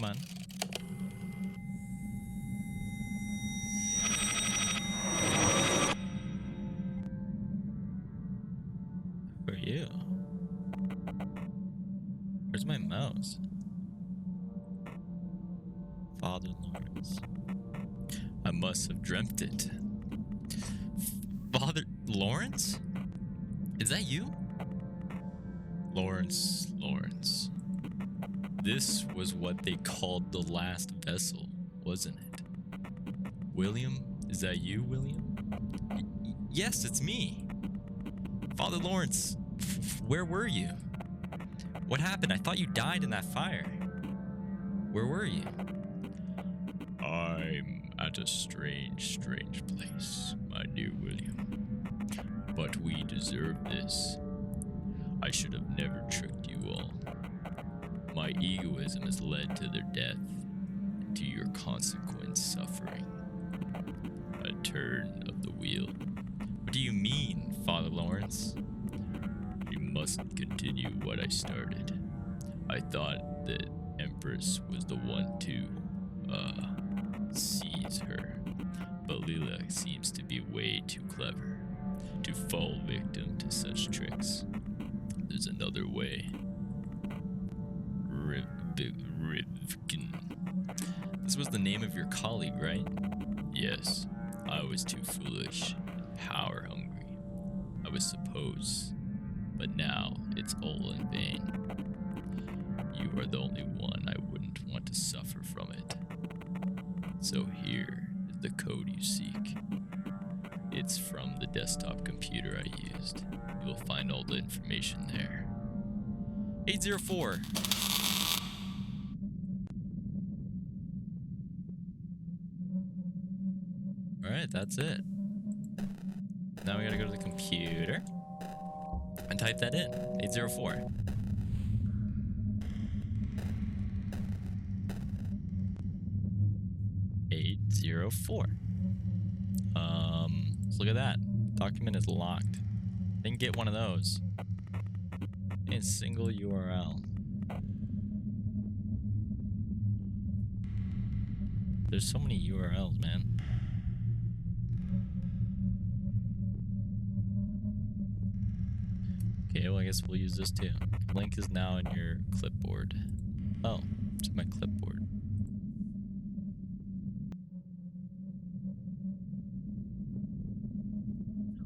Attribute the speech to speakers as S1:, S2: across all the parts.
S1: Come on. Who are you? Where's my mouse? Father Lawrence. I must have dreamt it. Father Lawrence? Is that you? Lawrence. This was what they called the last vessel, wasn't it? William? Is that you, William? Yes, it's me. Father Lawrence, where were you? What happened? I thought you died in that fire. Where were you? I'm at a strange place, my dear William. But we deserve this. I should have never tricked you all. My egoism has led to their death, and to your consequent suffering. A turn of the wheel. What do you mean, Father Lawrence? You mustn't continue what I started. I thought that Empress was the one to, seize her. But Lila seems to be way too clever to fall victim to such tricks. There's another way. Rivkin. This was the name of your colleague, right? Yes, I was too foolish, power hungry. I was supposed, but now it's all in vain. You are the only one I wouldn't want to suffer from it. So here is the code you seek. It's from the desktop computer I used. You'll find all the information there. 804. Alright, that's it. Now we gotta go to the computer and type that in. 804. Let's look at that. Document is locked. Didn't get one of those. A single URL. There's so many URLs, man. Okay, well, I guess we'll use this too. Link is now in your clipboard. Oh, it's my clipboard.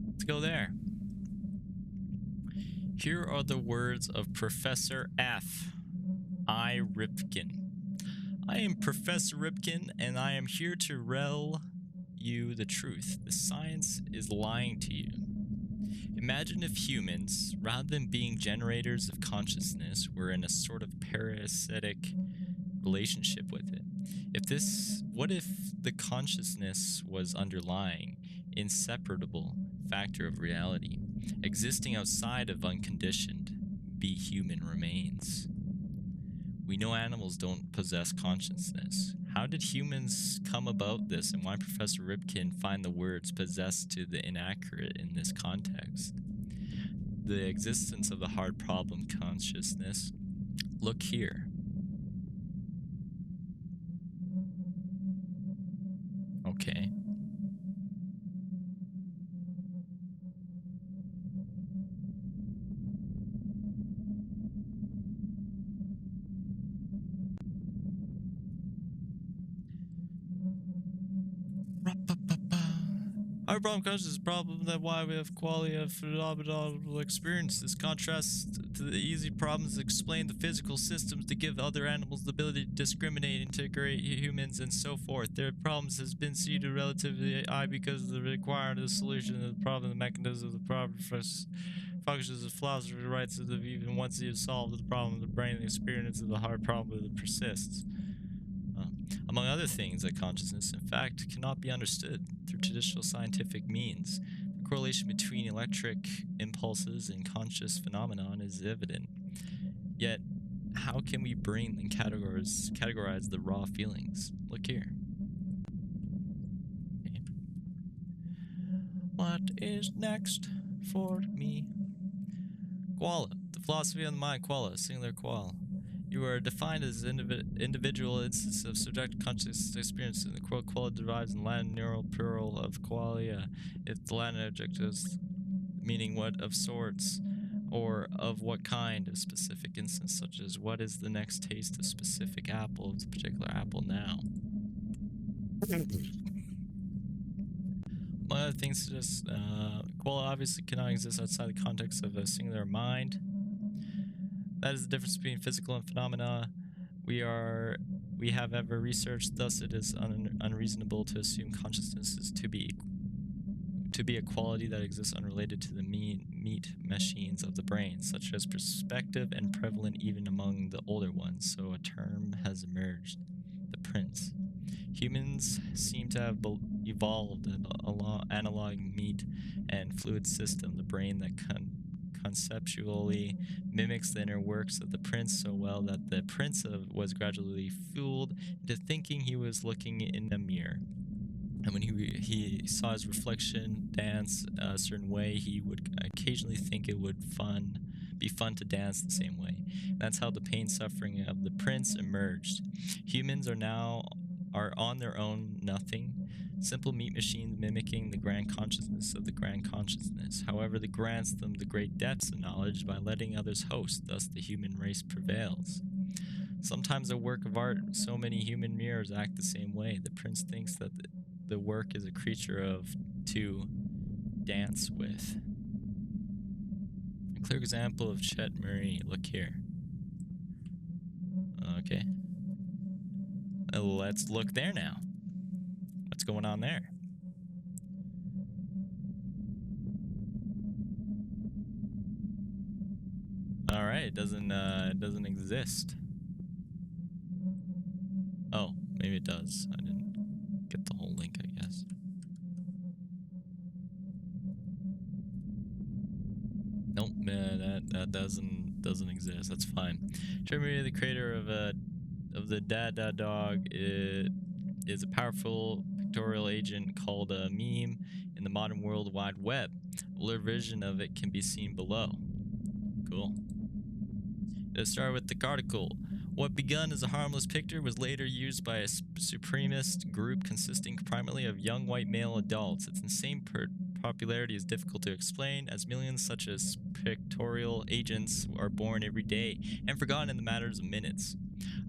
S1: Let's go there. Here are the words of Professor F. I. Ripkin. I am Professor Ripkin, and I am here to tell you the truth. The science is lying to you. Imagine if humans, rather than being generators of consciousness, were in a sort of parasitic relationship with it. What if the consciousness was underlying, inseparable factor of reality, existing outside of unconditioned, be human remains? We know animals don't possess consciousness. How did humans come about this, and why Professor Ripkin find the words possessed to the inaccurate in this context? The existence of the hard problem consciousness. Look here. Okay. Our problem consciousness is a problem that why we have quality of phenomenal experience. This contrasts to the easy problems that explain the physical systems to give other animals the ability to discriminate, integrate humans, and so forth. Their problems has been seen to relatively high because of the required the solution of the problem, the mechanism of the problem, functions of philosophy rights of the even once you have solved the problem of the brain, the experience of the hard problem that persists. Among other things, that consciousness, in fact, cannot be understood through traditional scientific means. The correlation between electric impulses and conscious phenomenon is evident. Yet, how can we bring and categorize the raw feelings? Look here. Okay. What is next for me? Qualia. The philosophy of the mind, qualia, singular qual. You are defined as individual instance of subjective conscious experience in the quality derives in Latin neural plural of qualia. If the Latin adjectives meaning what of sorts or of what kind of specific instance, such as what is the next taste of specific apple of the particular apple now. Among other things, just qualia obviously cannot exist outside the context of a singular mind. That is the difference between physical and phenomena we have ever researched. Thus, it is unreasonable to assume consciousness is to be a quality that exists unrelated to the meat machines of the brain, such as perspective and prevalent even among the older ones. So a term has emerged: the prince. Humans seem to have evolved an analog meat and fluid system, the brain that conceptually mimics the inner works of the prince so well that the prince was gradually fooled into thinking he was looking in a mirror. And when he saw his reflection dance a certain way, he would occasionally think it would be fun to dance the same way. That's how the pain suffering of the prince emerged. Humans are on their own nothing, simple meat machines mimicking the grand consciousness of the grand consciousness. However, they grants them the great depths of knowledge by letting others host, thus the human race prevails. Sometimes a work of art, so many human mirrors act the same way. The prince thinks that the work is a creature to dance with. A clear example of Chet Murray. Look here. Okay. Let's look there now. What's going on there? All right, it doesn't exist. Oh, maybe it does. I didn't get the whole link, I guess. Nope, that doesn't exist. That's fine. Jeremy, the creator of the Dada Dog, is a powerful pictorial agent called a meme in the modern World Wide Web. A blurred version of it can be seen below. Cool. Let's start with the article. What begun as a harmless picture was later used by a supremacist group consisting primarily of young white male adults. Its insane popularity is difficult to explain, as millions such as pictorial agents are born every day and forgotten in the matters of minutes.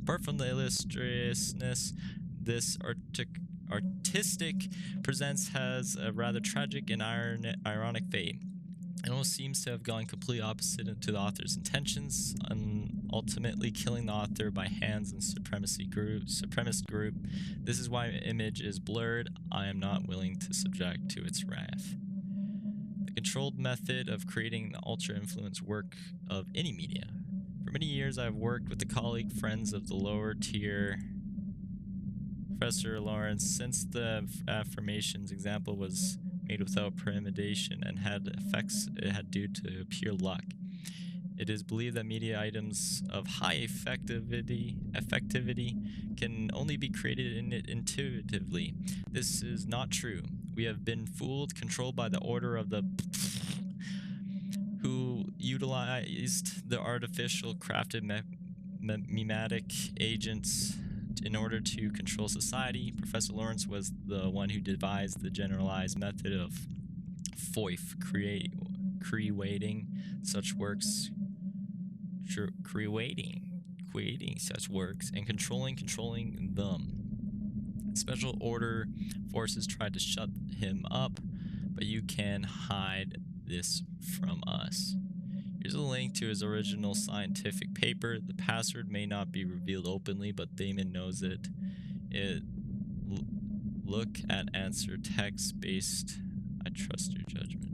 S1: Apart from the illustriousness, this artistic presence has a rather tragic and ironic fate. It almost seems to have gone completely opposite to the author's intentions, ultimately killing the author by hands and supremacist group. This is why the image is blurred. I am not willing to subject to its wrath. The controlled method of creating the ultra-influence work of any media. For many years, I have worked with the colleague friends of the lower tier Professor Lawrence, since the affirmations example was made without premeditation and had effects it had due to pure luck. It is believed that media items of high effectivity can only be created intuitively. This is not true. We have been fooled, controlled by the order of the who utilized the artificial crafted mimetic agents in order to control society. Professor Lawrence was the one who devised the generalized method of FOIF, creating such works, and controlling them. Special order forces tried to shut him up, but you can hide this from us. Here's a link to his original scientific paper. The password may not be revealed openly, but Damon knows it. Look at answer text based. I trust your judgment.